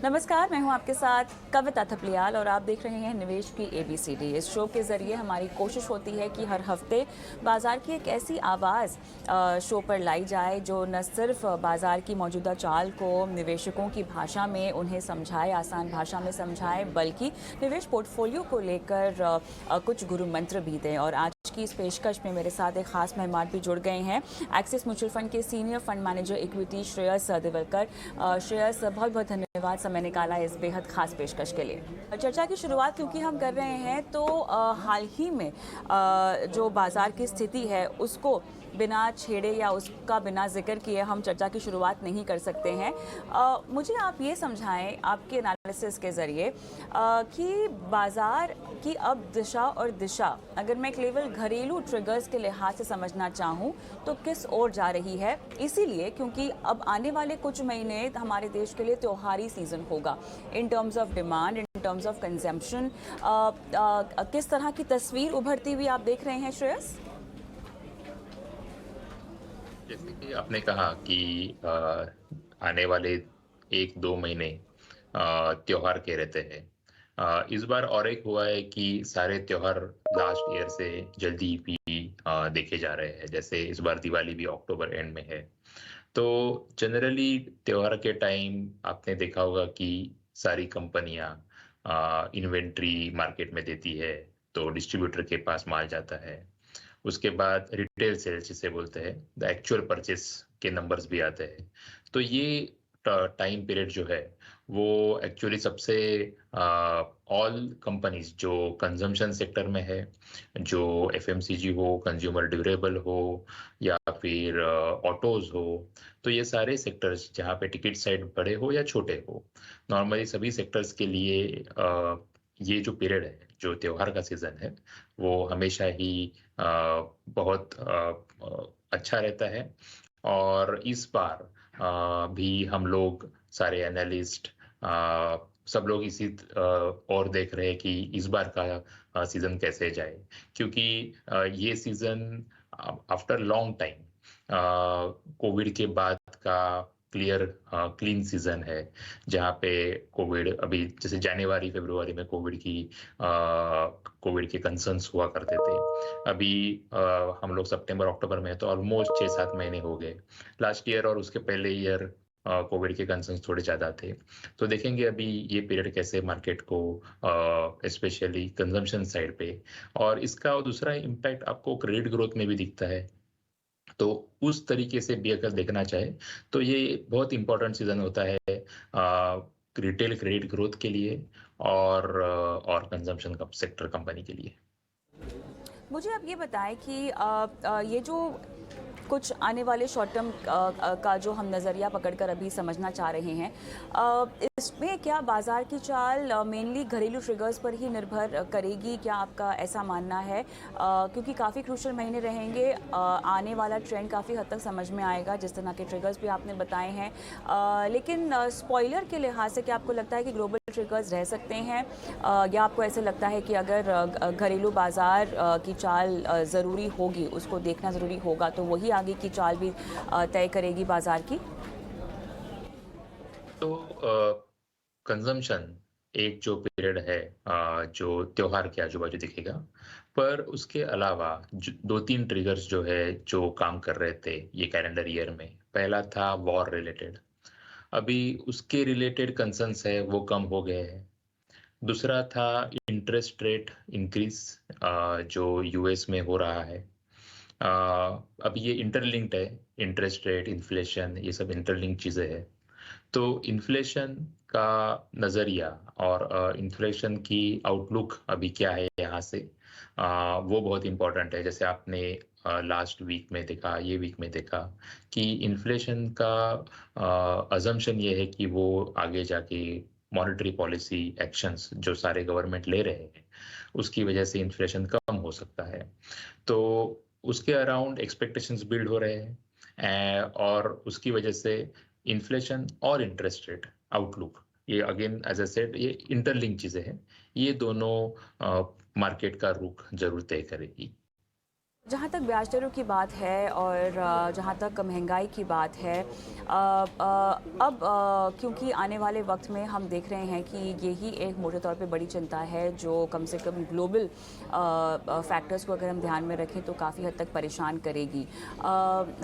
नमस्कार, मैं हूं आपके साथ कविता थपलियाल और आप देख रहे हैं निवेश की एबीसीडी। इस शो के ज़रिए हमारी कोशिश होती है कि हर हफ्ते बाज़ार की एक ऐसी आवाज़ शो पर लाई जाए जो न सिर्फ बाज़ार की मौजूदा चाल को निवेशकों की भाषा में उन्हें समझाए, आसान भाषा में समझाए, बल्कि निवेश पोर्टफोलियो को लेकर कुछ गुरु मंत्र भी दें। और आज की इस पेशकश में मेरे साथ एक खास मेहमान भी जुड़ गए हैं, एक्सिस म्यूचुअल फंड के senior fund manager equity Shreyas Divalkar. Shreyas, बहुत बहुत धन्यवाद समय निकाला इस बेहद खास पेशकश के लिए। चर्चा की शुरुआत क्योंकि हम कर रहे हैं तो हाल ही में जो बाजार की स्थिति है उसको बिना छेड़े या उसका बिना जिक्र किए हम चर्चा की शुरुआत नहीं कर सकते हैं। मुझे आप ये समझाएं आपके एनालिसिस के ज़रिए कि बाज़ार की अब दिशा और दिशा अगर मैं केवल घरेलू ट्रिगर्स के लिहाज से समझना चाहूँ तो किस ओर जा रही है। इसीलिए क्योंकि अब आने वाले कुछ महीने हमारे देश के लिए त्योहारी सीज़न होगा। In terms of demand, in terms of consumption, किस तरह की तस्वीर उभरती हुई आप देख रहे हैं श्रेयस? जैसे कि आपने कहा कि आने वाले 1-2 महीने त्योहार के रहते हैं। इस बार और एक हुआ है कि सारे त्योहार लास्ट ईयर से जल्दी भी देखे जा रहे हैं। जैसे इस बार दिवाली भी अक्टूबर एंड में है। तो जनरली त्योहार के टाइम आपने देखा होगा कि सारी कंपनियां इन्वेंट्री मार्केट में देती है, तो डिस्ट्रीब्यूटर के पास माल जाता है। उसके बाद रिटेल सेल्स जिसे बोलते हैं, द एक्चुअल परचेस के नंबर्स भी आते हैं। तो ये टाइम पीरियड जो है वो एक्चुअली सबसे ऑल कंपनीज जो कंजम्पशन सेक्टर में है, जो एफएमसीजी हो, कंज्यूमर ड्यूरेबल हो या फिर ऑटोज हो, तो ये सारे सेक्टर्स जहाँ पे टिकट साइज बड़े हो या छोटे हो, नॉर्मली सभी सेक्टर्स के लिए ये जो पीरियड है, जो त्योहार का सीजन है, वो हमेशा ही बहुत अच्छा रहता है। और इस बार भी हम लोग सारे एनालिस्ट सब लोग इसी और देख रहे हैं कि इस बार का सीजन कैसे जाए, क्योंकि ये season after long time Covid के बाद का क्लीन सीजन है, जहाँ पे कोविड अभी जैसे जनवरी फरवरी में कोविड के कंसर्न्स हुआ करते थे। अभी हम लोग सितंबर अक्टूबर में है, तो ऑलमोस्ट 6-7 महीने हो गए। लास्ट ईयर और उसके पहले ईयर कोविड के कंसर्न्स थोड़े ज्यादा थे। तो देखेंगे अभी ये पीरियड कैसे मार्केट को, स्पेशली कंजम्पशन साइड पे, और इसका दूसरा इम्पैक्ट आपको क्रेडिट ग्रोथ में भी दिखता है। तो उस तरीके से भी अगर देखना चाहे तो ये बहुत इंपॉर्टेंट सीजन होता है रिटेल क्रेडिट ग्रोथ के लिए और कंजम्पशन सेक्टर कंपनी के लिए। मुझे आप ये बताएं कि ये जो कुछ आने वाले शॉर्ट टर्म का जो हम नज़रिया पकड़कर अभी समझना चाह रहे हैं, इसमें क्या बाज़ार की चाल मेनली घरेलू ट्रिगर्स पर ही निर्भर करेगी? क्या आपका ऐसा मानना है? क्योंकि काफ़ी क्रूशल महीने रहेंगे, आने वाला ट्रेंड काफ़ी हद तक समझ में आएगा जिस तरह के ट्रिगर्स भी आपने बताए हैं। लेकिन स्पॉइलर के लिहाज से क्या आपको लगता है कि ग्लोबल ट्रिगर्स रह सकते हैं, या आपको ऐसे लगता है कि अगर घरेलू बाज़ार की चाल ज़रूरी होगी, उसको देखना ज़रूरी होगा, तो वही आगे की चाल भी तय करेगी बाज़ार की? तो कंजम्पशन एक जो पीरियड है जो त्योहार के आजू बाजू दिखेगा, पर उसके अलावा 2-3 ट्रिगर्स जो है जो काम कर रहे थे ये कैलेंडर ईयर में। पहला था वॉर रिलेटेड, अभी उसके रिलेटेड कंसर्न्स है वो कम हो गए हैं। दूसरा था इंटरेस्ट रेट इंक्रीज जो यूएस में हो रहा है। अब ये इंटरलिंक्ड है, इंटरेस्ट रेट, इन्फ्लेशन, ये सब इंटरलिंक्ड चीजें हैं। तो इन्फ्लेशन का नजरिया और इन्फ्लेशन की आउटलुक अभी क्या है यहाँ से, वो बहुत इंपॉर्टेंट है। जैसे आपने लास्ट वीक में देखा, ये वीक में देखा कि इन्फ्लेशन का अजम्पशन ये है कि वो आगे जाके मॉनेटरी पॉलिसी एक्शंस जो सारे गवर्नमेंट ले रहे हैं उसकी वजह से इन्फ्लेशन कम हो सकता है। तो उसके अराउंड एक्सपेक्टेशंस बिल्ड हो रहे हैं, और उसकी वजह से इन्फ्लेशन और इंटरेस्ट रेट आउटलुक, ये अगेन एज आई सेड ये इंटरलिंक चीजें हैं, ये दोनों मार्केट का रुख जरूर तय करेगी। जहाँ तक ब्याज दरों की बात है और जहाँ तक महंगाई की बात है, अब क्योंकि आने वाले वक्त में हम देख रहे हैं कि यही एक मोटे तौर पे बड़ी चिंता है जो कम से कम ग्लोबल फैक्टर्स को अगर हम ध्यान में रखें तो काफ़ी हद तक परेशान करेगी।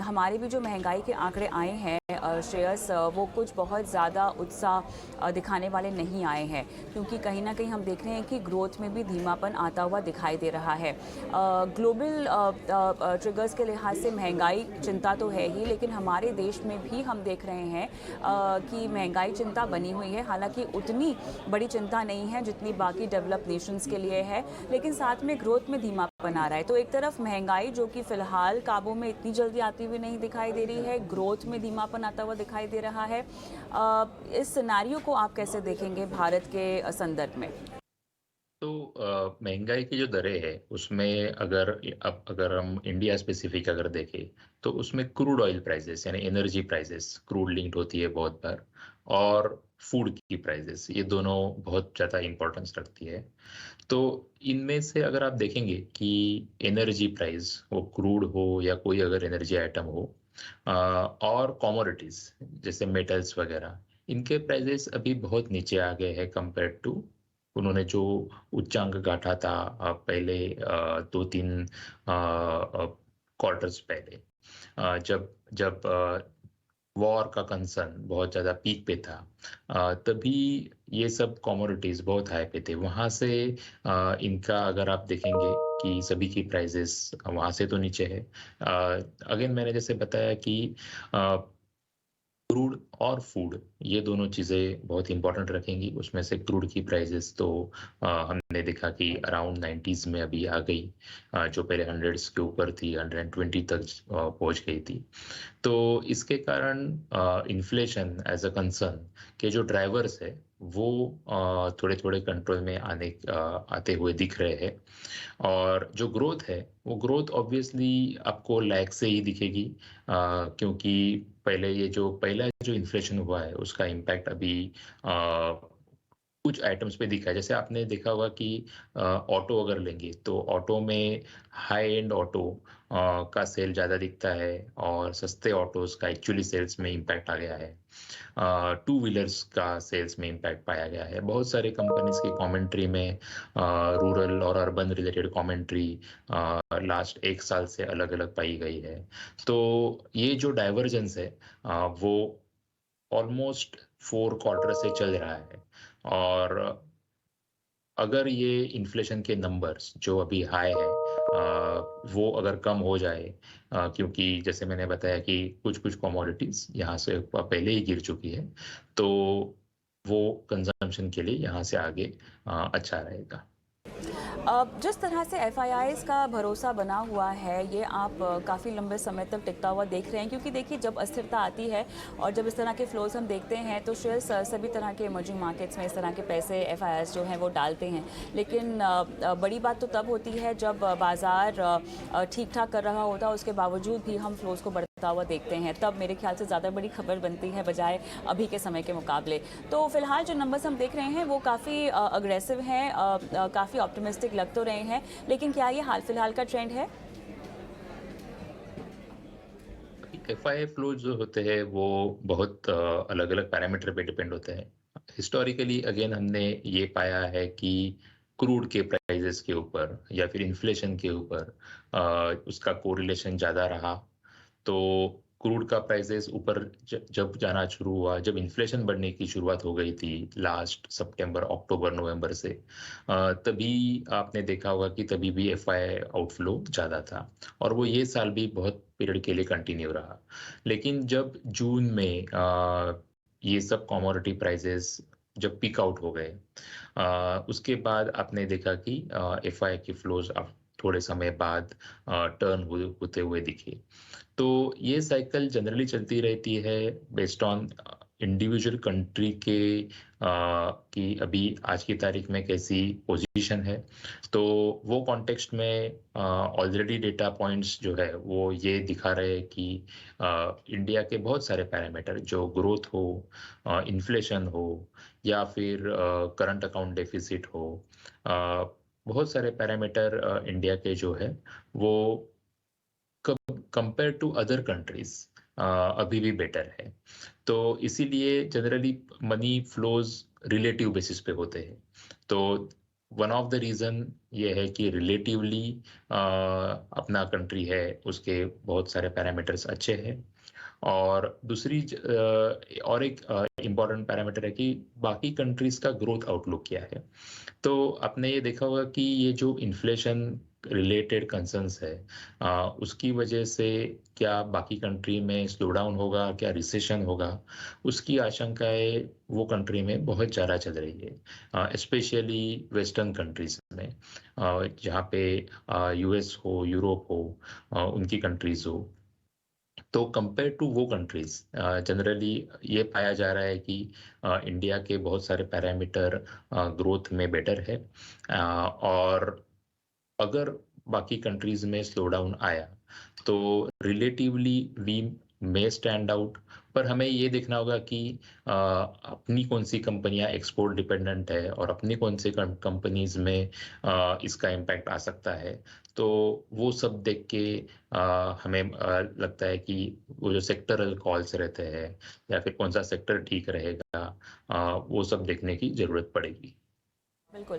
हमारे भी जो महंगाई के आंकड़े आए हैं श्रेयस, वो कुछ बहुत ज़्यादा उत्साह दिखाने वाले नहीं आए हैं, क्योंकि कहीं ना कहीं हम देख रहे हैं कि ग्रोथ में भी धीमापन आता हुआ दिखाई दे रहा है। ग्लोबल ट्रिगर्स के लिहाज से महंगाई चिंता तो है ही, लेकिन हमारे देश में भी हम देख रहे हैं कि महंगाई चिंता बनी हुई है। हालांकि उतनी बड़ी चिंता नहीं है जितनी बाकी डेवलप्ड नेशंस के लिए है, लेकिन साथ में ग्रोथ में धीमापन आ रहा है। तो एक तरफ महंगाई जो कि फिलहाल काबू में इतनी जल्दी आती हुई नहीं दिखाई दे रही है, ग्रोथ में धीमापन आता हुआ दिखाई दे रहा है। इस सिनेरियो को आप कैसे देखेंगे भारत के संदर्भ में? तो महंगाई की जो दरें है उसमें अगर अब अगर हम इंडिया स्पेसिफिक अगर देखें तो उसमें क्रूड ऑयल प्राइसेस यानी एनर्जी प्राइसेस क्रूड लिंक्ड होती है बहुत बार, और फूड की प्राइसेस, ये दोनों बहुत ज़्यादा इंपॉर्टेंस रखती है। तो इनमें से अगर आप देखेंगे कि एनर्जी प्राइस वो क्रूड हो या कोई अगर एनर्जी आइटम हो, और कमोडिटीज जैसे मेटल्स वगैरह, इनके प्राइसेस अभी बहुत नीचे आ गए हैं कंपेयर टू उन्होंने जो उच्चांक गांठा था पहले 2-3 क्वार्टर्स पहले, जब जब वॉर का कंसर्न बहुत ज़्यादा पीक पे था, तभी ये सब कमोडिटीज बहुत हाई पे थे। वहाँ से इनका अगर आप देखेंगे कि सभी की प्राइसेस वहाँ से तो नीचे है। अगेन मैंने जैसे बताया कि क्रूड और फूड ये दोनों चीज़ें बहुत इंपॉर्टेंट रखेंगी। उसमें से क्रूड की प्राइसेस तो हमने देखा कि अराउंड 90s में अभी आ गई, जो पहले 100s के ऊपर थी, 120 तक पहुंच गई थी। तो इसके कारण इन्फ्लेशन एज अ कंसर्न के जो ड्राइवर्स है वो थोड़े थोड़े कंट्रोल में आते हुए दिख रहे हैं। और जो ग्रोथ है वो ग्रोथ ऑब्वियसली आपको लैग से ही दिखेगी, क्योंकि पहले ये जो पहला जो इन्फ्लेशन हुआ है उसका इम्पैक्ट अभी कुछ आइटम्स पे दिखा है। जैसे आपने देखा होगा कि ऑटो अगर लेंगे तो ऑटो में हाई एंड ऑटो का सेल ज़्यादा दिखता है, और सस्ते ऑटोज का एक्चुअली सेल्स में इम्पैक्ट आ गया है। टू व्हीलर्स का सेल्स में इम्पैक्ट पाया गया है। बहुत सारे कंपनीज की कमेंट्री में रूरल और अर्बन रिलेटेड कमेंट्री लास्ट 1 साल से अलग अलग पाई गई है। तो ये जो डाइवर्जेंस है वो ऑलमोस्ट 4 क्वार्टर से चल रहा है। और अगर ये इन्फ्लेशन के नंबर्स जो अभी हाई है वो अगर कम हो जाए, क्योंकि जैसे मैंने बताया कि कुछ कुछ कमोडिटीज यहाँ से पहले ही गिर चुकी है, तो वो कंजम्पशन के लिए यहाँ से आगे अच्छा रहेगा। जिस तरह से एफआईआईज का भरोसा बना हुआ है, ये आप काफ़ी लंबे समय तक टिकता हुआ देख रहे हैं, क्योंकि देखिए जब अस्थिरता आती है और जब इस तरह के फ्लोज हम देखते हैं तो शेयर्स सभी तरह के इमर्जिंग मार्केट्स में इस तरह के पैसे एफआईआईज जो हैं वो डालते हैं। लेकिन बड़ी बात तो तब होती है जब बाज़ार ठीक ठाक कर रहा होता है, उसके बावजूद भी हम फ्लोज को बढ़ता हुआ देखते हैं, तब मेरे ख्याल से ज़्यादा बड़ी खबर बनती है बजाय अभी के समय के मुकाबले। तो फिलहाल जो नंबर्स हम देख रहे हैं वो काफ़ी अग्रेसिव हैं, काफ़ी ऑप्टिमिस्टिक लग तो रहे हैं, लेकिन क्या ये हाल फिलहाल का ट्रेंड है? एफआईआई फ्लो जो होते हैं वो बहुत अलग अलग पैरामीटर पे डिपेंड होते हैं। हिस्टोरिकली अगेन हमने ये पाया है कि क्रूड के प्राइसेस के ऊपर या फिर इन्फ्लेशन के ऊपर उसका कोरिलेशन ज़्यादा रहा। तो क्रूड का प्राइसेस ऊपर जब जाना शुरू हुआ, जब इन्फ्लेशन बढ़ने की शुरुआत हो गई थी लास्ट सितंबर अक्टूबर नवंबर से, तभी आपने देखा होगा कि तभी भी एफआई आउटफ्लो ज़्यादा था, और वो ये साल भी बहुत पीरियड के लिए कंटिन्यू रहा। लेकिन जब जून में ये सब कमोडिटी प्राइसेस जब पीक आउट हो गए, उसके बाद आपने देखा कि एफआई की फ्लोज अब थोड़े समय बाद टर्न होते हुए दिखे। तो ये साइकिल जनरली चलती रहती है बेस्ड ऑन इंडिविजुअल कंट्री के कि अभी आज की तारीख में कैसी पोजीशन है। तो वो कॉन्टेक्स्ट में ऑलरेडी डेटा पॉइंट्स जो है वो ये दिखा रहे हैं कि इंडिया के बहुत सारे पैरामीटर, जो ग्रोथ हो, इन्फ्लेशन हो, या फिर करंट अकाउंट डेफिसिट हो, बहुत सारे पैरामीटर इंडिया के जो है वो कंपेयर टू अदर कंट्रीज अभी भी बेटर है। तो इसीलिए generally money flows relative basis पे होते हैं। तो वन ऑफ द रीजन ये है कि रिलेटिवली अपना कंट्री है उसके बहुत सारे पैरामीटर्स अच्छे हैं। और दूसरी और एक इम्पॉर्टेंट पैरामीटर है कि बाकी कंट्रीज का ग्रोथ आउटलुक क्या है। तो आपने ये देखा होगा कि ये जो इन्फ्लेशन रिलेटेड कंसर्न्स है उसकी वजह से क्या बाकी कंट्री में स्लो डाउन होगा, क्या रिसेशन होगा, उसकी आशंकाएं वो कंट्री में बहुत ज़्यादा चल रही है, स्पेशली वेस्टर्न कंट्रीज में, जहाँ पे यूएस हो, यूरोप हो, उनकी कंट्रीज हो। तो कंपेयर टू वो कंट्रीज जनरली ये पाया जा रहा है कि इंडिया के बहुत सारे पैरामीटर ग्रोथ में बेटर है। और अगर बाकी कंट्रीज में स्लो डाउन आया तो relatively we may stand out. पर हमें ये देखना होगा कि अपनी कौन सी कंपनियां एक्सपोर्ट डिपेंडेंट है और अपनी कौन सी कंपनीज में इसका इम्पैक्ट आ सकता है। तो वो सब देख के हमें लगता है कि वो जो सेक्टरल कॉल्स रहते हैं या फिर कौन सा सेक्टर ठीक रहेगा, वो सब देखने की जरूरत पड़ेगी। बिल्कुल।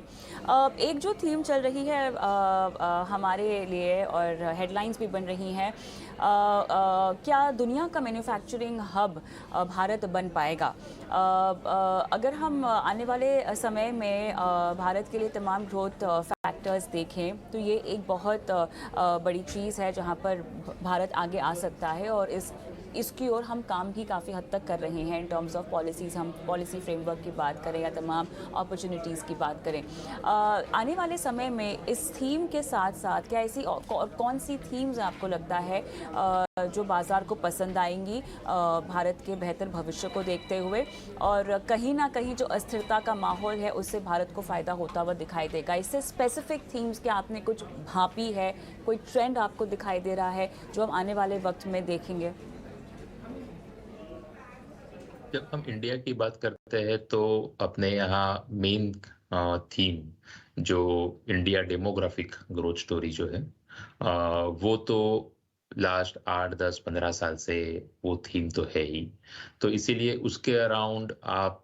एक जो थीम चल रही है हमारे लिए और हेडलाइंस भी बन रही हैं, क्या दुनिया का मैन्युफैक्चरिंग हब भारत बन पाएगा? अगर हम आने वाले समय में भारत के लिए तमाम ग्रोथ फैक्टर्स देखें तो ये एक बहुत बड़ी चीज़ है जहाँ पर भारत आगे आ सकता है, और इसकी ओर हम काम भी काफ़ी हद तक कर रहे हैं इन टर्म्स ऑफ पॉलिसीज़। हम पॉलिसी फ्रेमवर्क की बात करें या तमाम अपॉर्चुनिटीज़ की बात करें, आने वाले समय में इस थीम के साथ साथ क्या ऐसी कौन सी थीम्स आपको लगता है जो बाज़ार को पसंद आएंगी भारत के बेहतर भविष्य को देखते हुए, और कहीं ना कहीं जो अस्थिरता का माहौल है उससे भारत को फ़ायदा होता हुआ दिखाई देगा? इससे स्पेसिफिक थीम्स क्या आपने कुछ भांपी है, कोई ट्रेंड आपको दिखाई दे रहा है जो हम आने वाले वक्त में देखेंगे? जब हम इंडिया की बात करते हैं तो अपने यहाँ मेन थीम जो इंडिया डेमोग्राफिक ग्रोथ स्टोरी जो है, वो तो लास्ट 8 10 15 साल से वो थीम तो है ही। तो इसीलिए उसके अराउंड आप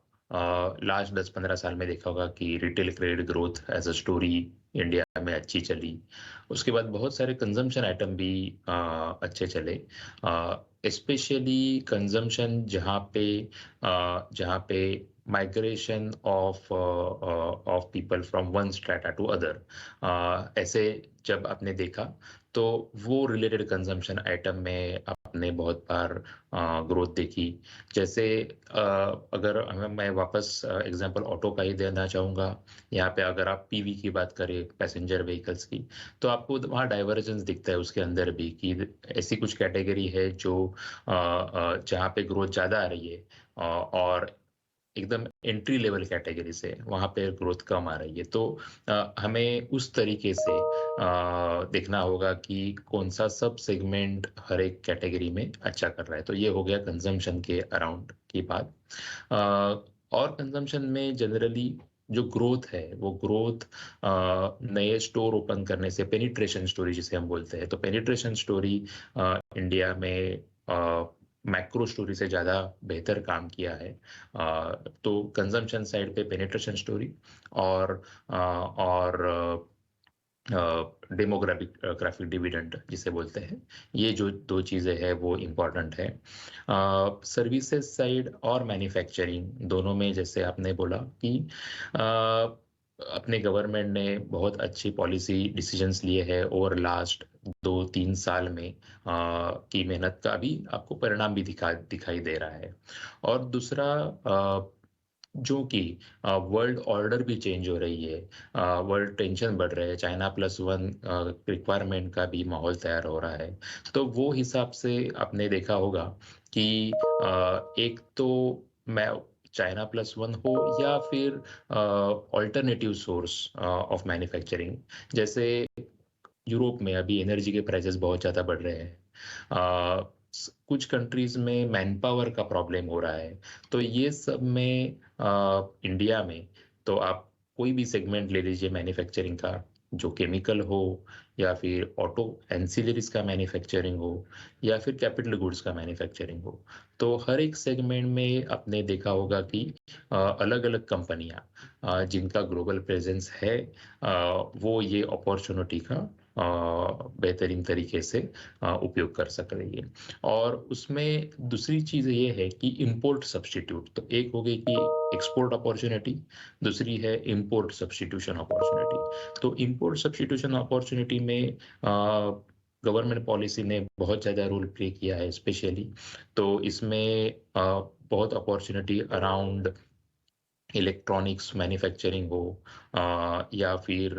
लास्ट 10 15 साल में देखा होगा कि retail credit growth as a story India में अच्छी चली। उसके बाद बहुत सारे कंजम्पशन आइटम भी अच्छे चले, स्पेशली कंजम्पशन जहाँ पे migration of people from one strata to other, ऐसे जब आपने देखा तो वो रिलेटेड कंजम्पशन आइटम में आपने बहुत बार ग्रोथ देखी। जैसे अगर मैं वापस एग्जांपल ऑटो का ही देना चाहूँगा। यहाँ पे अगर आप पीवी की बात करें, पैसेंजर व्हीकल्स की, तो आपको वहाँ डाइवर्जेंस दिखता है उसके अंदर भी कि ऐसी कुछ कैटेगरी है जो जहाँ पे ग्रोथ ज़्यादा आ रही है, और एकदम एंट्री लेवल कैटेगरी से वहाँ पे ग्रोथ कम आ रही है। तो हमें उस तरीके से देखना होगा कि कौन सा सब सेगमेंट हर एक कैटेगरी में अच्छा कर रहा है। तो ये हो गया कंजम्पशन के अराउंड की बात। और कंजम्पशन में जनरली जो ग्रोथ है वो ग्रोथ नए स्टोर ओपन करने से, पेनिट्रेशन स्टोरी जिसे हम बोलते हैं, तो पेनिट्रेशन स्टोरी इंडिया में मैक्रो स्टोरी से ज़्यादा बेहतर काम किया है। तो कंजम्पशन साइड पे पेनिट्रेशन स्टोरी और डेमोग्राफिक ग्राफिक डिविडेंड जिसे बोलते हैं, ये जो दो चीज़ें हैं वो इम्पॉर्टेंट है। सर्विसेज साइड और मैन्युफैक्चरिंग दोनों में जैसे आपने बोला कि अपने गवर्नमेंट ने बहुत अच्छी पॉलिसी डिसीजंस लिए हैं ओवर लास्ट 2 3 साल में, की मेहनत का भी आपको परिणाम भी दिखाई दे रहा है। और दूसरा जो कि वर्ल्ड ऑर्डर भी चेंज हो रही है, वर्ल्ड टेंशन बढ़ रहे हैं, China+1 रिक्वायरमेंट का भी माहौल तैयार हो रहा है। तो वो हिसाब से आपने देखा होगा कि एक तो मैं China+1 हो या फिर ऑल्टरनेटिव सोर्स ऑफ मैन्युफैक्चरिंग, जैसे यूरोप में अभी एनर्जी के प्राइसेस बहुत ज़्यादा बढ़ रहे हैं, कुछ कंट्रीज में मैन पावर का प्रॉब्लम हो रहा है। तो ये सब में इंडिया में तो आप कोई भी सेगमेंट ले लीजिए मैन्युफैक्चरिंग का, जो केमिकल हो या फिर ऑटो एंसिलरीज का मैन्युफैक्चरिंग हो या फिर कैपिटल गुड्स का मैन्युफैक्चरिंग हो। तो हर एक सेगमेंट में आपने देखा होगा कि अलग-अलग कंपनियां जिनका ग्लोबल प्रेजेंस है वो ये अपॉर्चुनिटी का बेहतरीन तरीके से उपयोग कर सक रही है। और उसमें दूसरी चीज़ ये है कि इम्पोर्ट सब्स्टिट्यूट, तो एक हो गई कि एक्सपोर्ट अपॉर्चुनिटी, दूसरी है इम्पोर्ट सब्स्टिट्यूशन अपॉर्चुनिटी। तो इम्पोर्ट सब्स्टिट्यूशन अपॉर्चुनिटी में गवर्नमेंट पॉलिसी ने बहुत ज़्यादा रोल प्ले किया है स्पेशली। तो इसमें बहुत अपॉर्चुनिटी अराउंड इलेक्ट्रॉनिक्स मैन्युफैक्चरिंग हो या फिर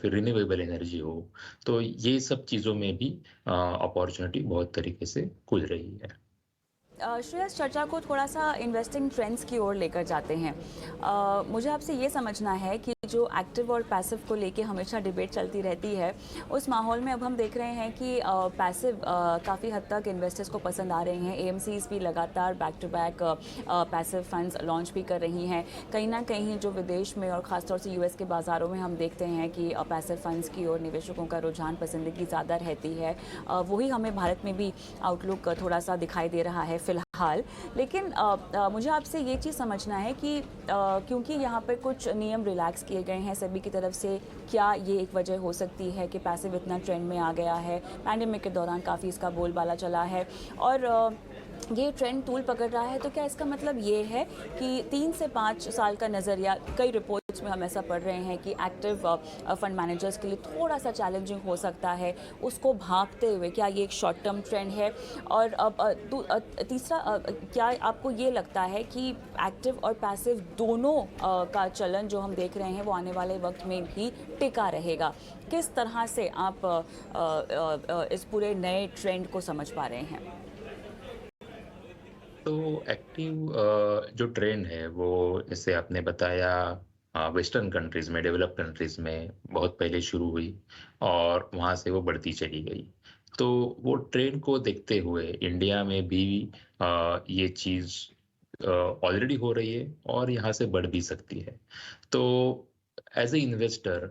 रिन्यूएबल एनर्जी हो। तो ये सब चीज़ों में भी अपॉर्चुनिटी बहुत तरीके से खुल रही है। श्रेयस, चर्चा को थोड़ा सा इन्वेस्टिंग ट्रेंड्स की ओर लेकर जाते हैं। मुझे आपसे ये समझना है कि जो एक्टिव और पैसिव को लेके हमेशा डिबेट चलती रहती है, उस माहौल में अब हम देख रहे हैं कि पैसिव काफ़ी हद तक इन्वेस्टर्स को पसंद आ रहे हैं। एएमसीज भी लगातार back to back passive funds launch भी कर रही हैं। कहीं ना कहीं जो विदेश में और ख़ासतौर से यूएस के बाज़ारों में हम देखते हैं कि पैसिव फंड्स की ओर निवेशकों का रुझान पसंदीदा ज़्यादा रहती है। वही हमें भारत में भी आउटलुक थोड़ा सा दिखाई दे रहा है फिलहाल। लेकिन मुझे आपसे ये चीज़ समझना है कि क्योंकि यहाँ पर कुछ नियम रिलैक्स किए गए हैं सेबी की तरफ से, क्या ये एक वजह हो सकती है कि पैसिव इतना ट्रेंड में आ गया है? पैंडेमिक के दौरान काफ़ी इसका बोलबाला चला है और ये ट्रेंड तूल पकड़ रहा है। तो क्या इसका मतलब ये है कि 3 से 5 साल का नज़रिया, कई रिपोर्ट्स में हम ऐसा पढ़ रहे हैं कि एक्टिव फंड मैनेजर्स के लिए थोड़ा सा चैलेंजिंग हो सकता है, उसको भागते हुए क्या ये एक शॉर्ट टर्म ट्रेंड है? और अब तीसरा, क्या आपको ये लगता है कि एक्टिव और पैसिव दोनों का चलन जो हम देख रहे हैं वो आने वाले वक्त में भी टिका रहेगा? किस तरह से आप इस पूरे नए ट्रेंड को समझ पा रहे हैं? तो एक्टिव जो ट्रेंड है वो जैसे आपने बताया वेस्टर्न कंट्रीज में, डेवलप कंट्रीज में बहुत पहले शुरू हुई और वहाँ से वो बढ़ती चली गई। तो वो ट्रेंड को देखते हुए इंडिया में भी ये चीज़ ऑलरेडी हो रही है और यहाँ से बढ़ भी सकती है। तो एज ए इन्वेस्टर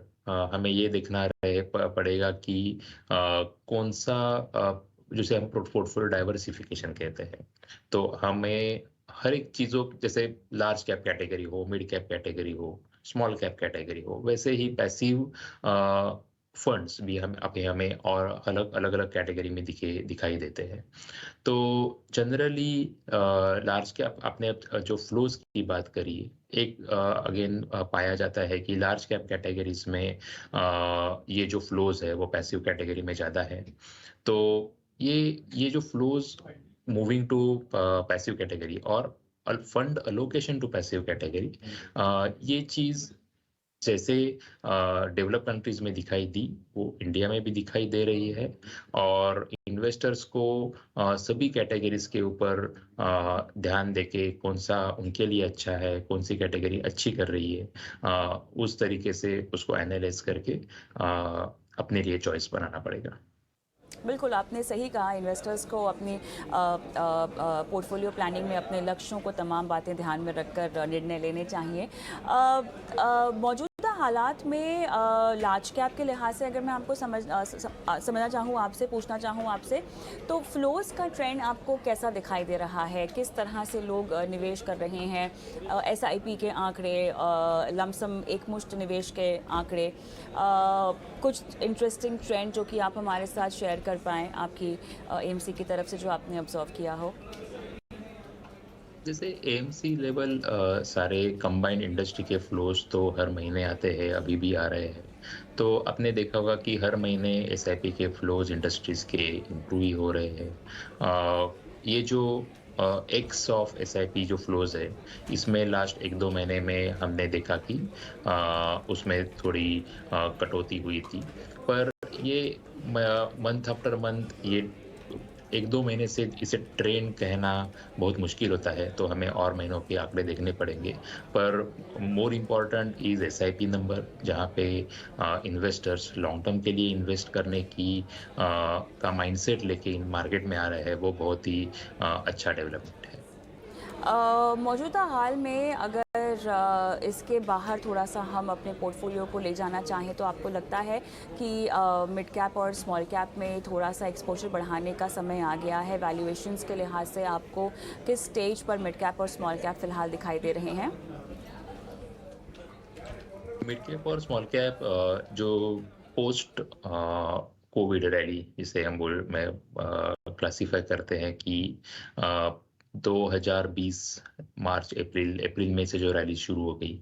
हमें ये देखना पड़ेगा कि कौन सा जिसे हम पोर्टफोलियो डाइवर्सिफिकेशन कहते हैं। तो हमें हर एक चीज़ों, जैसे लार्ज कैप कैटेगरी हो, मिड कैप कैटेगरी हो, स्मॉल कैप कैटेगरी हो, वैसे ही पैसिव फंड्स भी हमें और अलग अलग अलग कैटेगरी में दिखाई देते हैं। तो जनरली लार्ज कैप, आपने जो फ्लोज की बात करी, एक अगेन पाया जाता है कि लार्ज कैप कैटेगरीज में ये जो फ्लोज है वो पैसिव कैटेगरी में ज़्यादा है। तो ये जो flows moving to passive category और fund allocation to passive category, ये चीज़ जैसे डेवलप कंट्रीज में दिखाई दी वो इंडिया में भी दिखाई दे रही है। और इन्वेस्टर्स को सभी कैटेगरीज के ऊपर ध्यान देके कौन सा उनके लिए अच्छा है, कौन सी कैटेगरी अच्छी कर रही है, उस तरीके से उसको एनालाइज करके अपने लिए चॉइस बनाना पड़ेगा। बिल्कुल, आपने सही कहा। इन्वेस्टर्स को अपनी पोर्टफोलियो प्लानिंग में अपने लक्ष्यों को तमाम बातें ध्यान में रखकर निर्णय लेने चाहिए। मौजूदा हालात में लार्ज कैप के लिहाज से अगर मैं आपको समझना चाहूँ आपसे, पूछना चाहूँ आपसे, तो फ्लोज का ट्रेंड आपको कैसा दिखाई दे रहा है? किस तरह से लोग निवेश कर रहे हैं? एसआईपी के आंकड़े, लमसम एकमुश्त निवेश के आंकड़े, कुछ इंटरेस्टिंग ट्रेंड जो कि आप हमारे साथ शेयर कर पाएँ आपकी एएमसी की तरफ से, जो आपने ऑब्जर्व किया हो? जैसे एएमसी लेवल सारे कंबाइंड इंडस्ट्री के फ्लोज तो हर महीने आते हैं, अभी भी आ रहे हैं। तो आपने देखा होगा कि हर महीने एसआईपी के फ्लोज इंडस्ट्रीज के इम्प्रूव ही हो रहे हैं। ये जो एक्स ऑफ एसआईपी जो फ्लोज है, इसमें लास्ट 1-2 महीने में हमने देखा कि उसमें थोड़ी कटौती हुई थी। पर ये मंथ आफ्टर मंथ, ये 1-2 महीने से इसे ट्रेंड कहना बहुत मुश्किल होता है, तो हमें और महीनों के आंकड़े देखने पड़ेंगे। पर more important is SIP number, जहाँ पे इन्वेस्टर्स लॉन्ग टर्म के लिए इन्वेस्ट करने की का माइंडसेट लेके इन मार्केट में आ रहे हैं, वो बहुत ही अच्छा डेवलपमेंट है। मौजूदा हाल में अगर इसके बाहर थोड़ा-सा हम अपने पोर्टफोलियो को ले जाना चाहें तो आपको लगता है कि मिड कैप और स्मॉल कैप में थोड़ा-सा एक्सपोज़र बढ़ाने का समय आ गया है? वैल्यूएशंस के लिहाज से आपको किस स्टेज पर मिड कैप और स्मॉल कैप फ़िलहाल दिखाई दे रहे हैं? मिड कैप और स्मॉल कैप जो पोस्ट कोविड रैली जिसे हम बोल में क्लासिफाई करते हैं कि अ, 2020 मार्च अप्रैल अप्रैल में से जो रैली शुरू हो गई,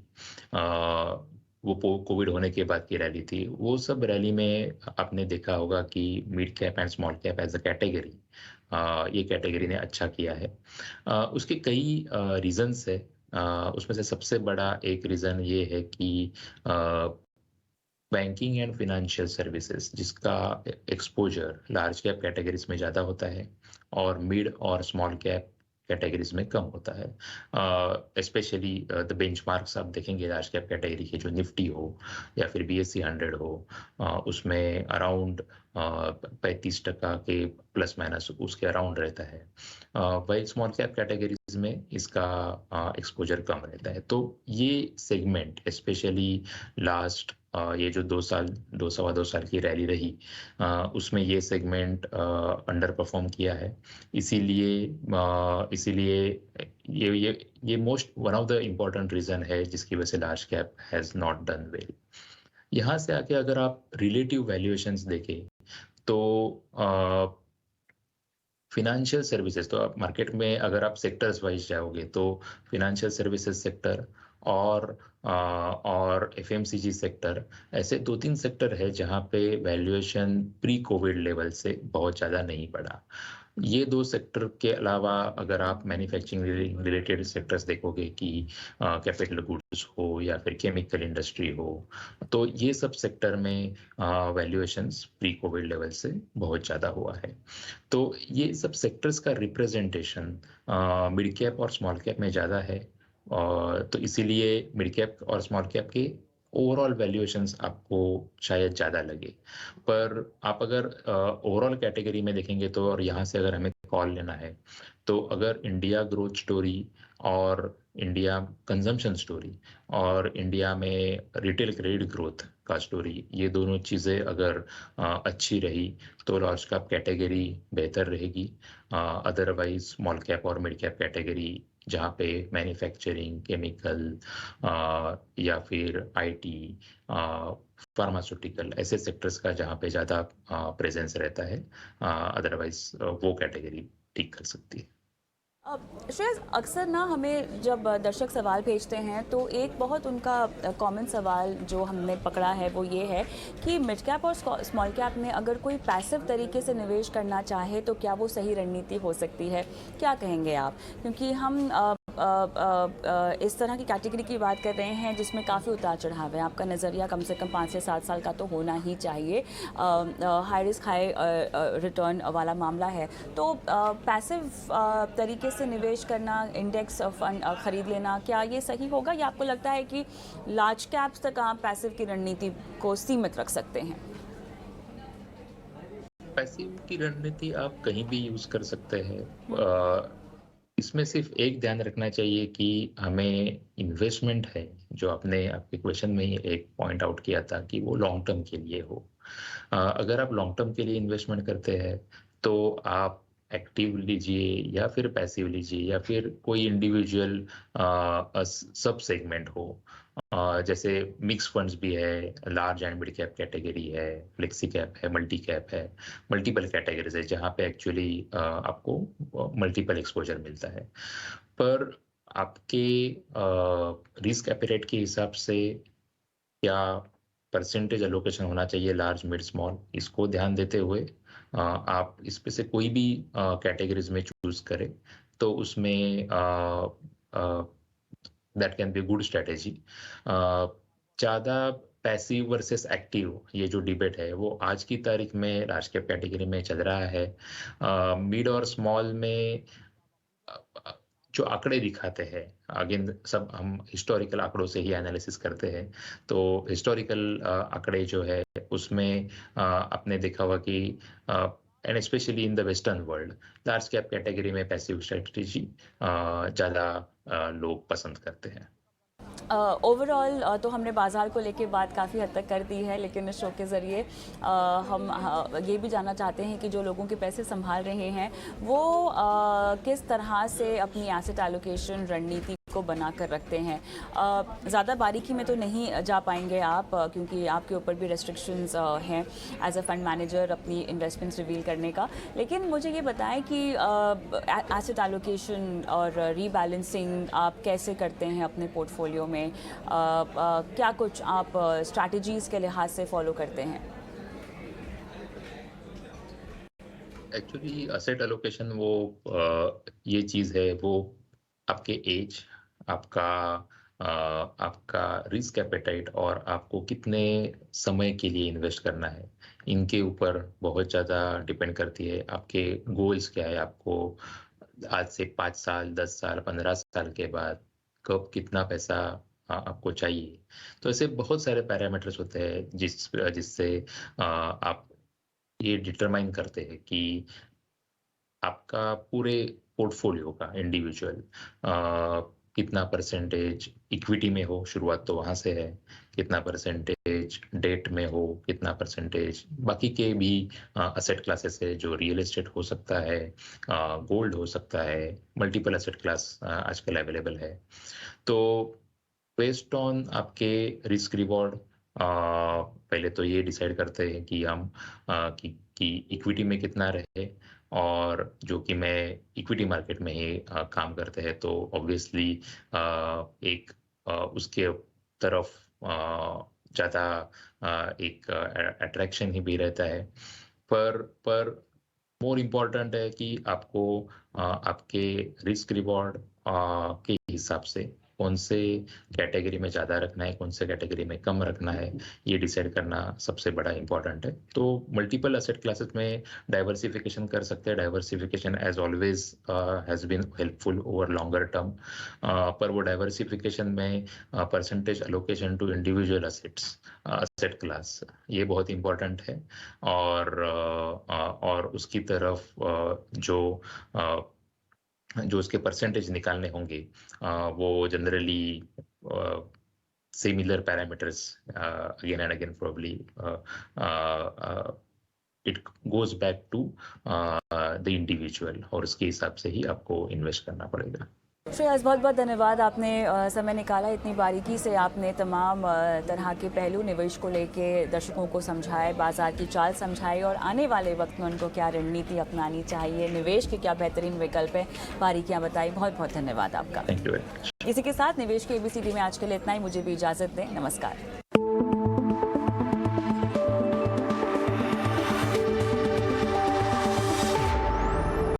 वो कोविड होने के बाद की रैली थी। वो सब रैली में आपने देखा होगा कि mid cap and small cap as a category, ये कैटेगरी ने अच्छा किया है। उसके कई रीजंस है। उसमें से सबसे बड़ा एक रीज़न ये है कि बैंकिंग एंड फाइनेंशियल सर्विसेज जिसका एक्सपोजर लार्ज कैप कैटेगरीज में ज़्यादा होता है और मिड और स्मॉल कैप कैटेगरीज में कम होता है। स्पेशली द बेंचमार्क्स आप देखेंगे लार्ज कैप कैटेगरी के, जो निफ्टी हो या फिर BSE 100 हो, उसमें अराउंड 35% के प्लस माइनस उसके अराउंड रहता है। वही स्मॉल कैप कैटेगरीज में इसका एक्सपोजर कम रहता है। तो ये सेगमेंट स्पेशली लास्ट ये जो 2 साल 2 सवा 2 साल की रैली रही, उसमें ये सेगमेंट अंडर परफॉर्म किया है। इसीलिए ये most one of the important reason है जिसकी वजह से large cap has not done well. यहाँ से आके अगर आप रिलेटिव वैल्यूएशंस देखें तो फिनेंशियल सर्विसेज, तो आप मार्केट में अगर आप सेक्टर्स वाइज जाओगे तो फिनेंशियल सर्विसेज सेक्टर और FMCG सेक्टर, ऐसे 2-3 सेक्टर है जहाँ पे वैल्यूएशन प्री कोविड लेवल से बहुत ज़्यादा नहीं बढ़ा। ये 2 सेक्टर के अलावा अगर आप मैन्युफैक्चरिंग रिलेटेड सेक्टर्स देखोगे कि कैपिटल गुड्स हो या फिर केमिकल इंडस्ट्री हो, तो ये सब सेक्टर में वैल्यूएशंस प्री कोविड लेवल से बहुत ज़्यादा हुआ है। तो ये सब सेक्टर्स का रिप्रेजेंटेशन मिड कैप और स्मॉल कैप में ज़्यादा है, और तो इसीलिए मिड कैप और स्मॉल कैप के ओवरऑल वैल्यूएशंस आपको शायद ज़्यादा लगे। पर आप अगर ओवरऑल कैटेगरी में देखेंगे तो, और यहाँ से अगर हमें कॉल लेना है, तो अगर इंडिया ग्रोथ स्टोरी और इंडिया कंजम्पशन स्टोरी और इंडिया में रिटेल क्रेडिट ग्रोथ का स्टोरी, ये दोनों चीज़ें अगर अच्छी रही तो लार्ज कैप कैटेगरी बेहतर रहेगी। अदरवाइज स्मॉल कैप और मिड कैप कैटेगरी जहाँ पे मैन्युफैक्चरिंग, केमिकल या फिर IT, फार्मास्यूटिकल, ऐसे सेक्टर्स का जहाँ पे ज़्यादा प्रेजेंस रहता है, अदरवाइज वो कैटेगरी ठीक कर सकती है। श्रेयस, अक्सर ना हमें जब दर्शक सवाल भेजते हैं तो एक बहुत उनका कॉमन सवाल जो हमने पकड़ा है वो ये है कि मिड कैप और स्मॉल कैप में अगर कोई पैसिव तरीके से निवेश करना चाहे तो क्या वो सही रणनीति हो सकती है? क्या कहेंगे आप? क्योंकि हम इस तरह की कैटेगरी की बात कर रहे हैं जिसमें काफ़ी उतार चढ़ाव है। आपका नज़रिया कम से कम 5 से 7 साल का तो होना ही चाहिए। हाई रिस्क हाई रिटर्न वाला मामला है। तो पैसिव तरीके से निवेश करना, इंडेक्स फंड खरीद लेना, क्या ये सही होगा, या आपको लगता है कि लार्ज कैप्स तक आप पैसिव की रणनीति को सीमित रख सकते हैं? पैसिव की रणनीति आप कहीं भी यूज कर सकते हैं। इसमें सिर्फ एक ध्यान रखना चाहिए कि हमें इन्वेस्टमेंट है, जो आपने आपके क्वेश्चन में ही एक पॉइंट आउट किया था कि वो लॉन्ग टर्म के लिए हो। अगर आप लॉन्ग टर्म के लिए इन्वेस्टमेंट करते हैं तो आप एक्टिव लीजिए या फिर पैसिव लीजिए या फिर कोई इंडिविजुअल सब सेगमेंट हो। जैसे मिक्स फंड्स भी है, large and mid cap category है, फ्लेक्सी कैप है, मल्टी कैप है, मल्टीपल कैटेगरीज है जहाँ पे एक्चुअली आपको मल्टीपल एक्सपोजर मिलता है। पर आपके रिस्क एपेटाइट के हिसाब से क्या परसेंटेज एलोकेशन होना चाहिए लार्ज मिड स्मॉल, इसको ध्यान देते हुए आप इसमें से कोई भी कैटेगरीज में चूज करें तो उसमें that can be good strategy. ज़्यादा पैसिव वर्सेस एक्टिव ये जो डिबेट है वो आज की तारीख में लार्ज कैप कैटेगरी में चल रहा है। मिड और स्मॉल में जो आंकड़े दिखाते हैं, अगेन सब हम हिस्टोरिकल आंकड़ों से ही एनालिसिस करते हैं, तो हिस्टोरिकल आंकड़े जो है उसमें आपने देखा होगा कि and specially in the western world large cap category में पैसिव स्ट्रेटजी ज़्यादा लोग पसंद करते हैं। ओवरऑल तो हमने बाज़ार को लेके बात काफ़ी हद तक कर दी है, लेकिन इस शो के ज़रिए हम ये भी जानना चाहते हैं कि जो लोगों के पैसे संभाल रहे हैं वो किस तरह से अपनी एसेट एलोकेशन रणनीति को बना कर रखते हैं। ज़्यादा बारीकी में तो नहीं जा पाएंगे आप, क्योंकि आपके ऊपर भी रेस्ट्रिक्शंस हैं एज अ फंड मैनेजर अपनी इन्वेस्टमेंट्स रिवील करने का। लेकिन मुझे ये बताएं कि एसेट एलोकेशन और रीबैलेंसिंग आप कैसे करते हैं अपने पोर्टफोलियो में? क्या कुछ आप स्ट्रैटेजीज़ के लिहाज से फॉलो करते हैं? एक्चुअली एसेट एलोकेशन वो ये चीज़ है, वो आपके एज, आपका रिस्क एपेटाइट और आपको कितने समय के लिए इन्वेस्ट करना है, इनके ऊपर बहुत ज़्यादा डिपेंड करती है। आपके गोल्स क्या है, आपको आज से 5 साल, 10 साल, 15 साल के बाद कब कितना पैसा आपको चाहिए। तो ऐसे बहुत सारे पैरामीटर्स होते हैं जिससे आप ये डिटरमाइन करते हैं कि आपका पूरे पोर्टफोलियो का इंडिविजुअल कितना परसेंटेज इक्विटी में हो, शुरुआत तो वहाँ से है, कितना परसेंटेज डेट में हो, कितना परसेंटेज बाकी के भी असेट क्लासेस है, जो रियल एस्टेट हो सकता है, गोल्ड हो सकता है, मल्टीपल असेट क्लास आजकल अवेलेबल है। तो बेस्ड ऑन आपके रिस्क रिवॉर्ड पहले तो ये डिसाइड करते हैं कि हम कि इक्विटी में कितना रहे, और जो कि मैं इक्विटी मार्केट में ही काम करते हैं, तो ऑब्वियसली एक उसके तरफ ज़्यादा एक अट्रैक्शन ही भी रहता है। पर मोर इम्पॉर्टेंट है कि आपको आपके रिस्क रिवॉर्ड के हिसाब से कौन से कैटेगरी में ज़्यादा रखना है, कौन से कैटेगरी में कम रखना है, ये डिसाइड करना सबसे बड़ा इम्पॉर्टेंट है। तो मल्टीपल एसेट क्लासेस में डाइवर्सिफिकेशन कर सकते हैं। Diversification as always has been helpful over longer term, पर वो डाइवर्सिफिकेशन में percentage allocation to individual asset class, ये बहुत इम्पॉर्टेंट है। और उसकी तरफ जो उसके परसेंटेज निकालने होंगे, वो generally similar parameters again and again, probably it goes back to the individual, और उसके हिसाब से ही आपको इन्वेस्ट करना पड़ेगा। श्रेयस, बहुत बहुत धन्यवाद, आपने समय निकाला, इतनी बारीकी से आपने तमाम तरह के पहलू निवेश को लेके दर्शकों को समझाए, बाजार की चाल समझाई और आने वाले वक्त में उनको क्या रणनीति अपनानी चाहिए, निवेश के क्या बेहतरीन विकल्प है, बारीकियां बताई। बहुत बहुत धन्यवाद आपका। Thank you very much. इसी के साथ निवेश के ABCD में आज के लिए इतना ही। मुझे भी इजाज़त दें। नमस्कार।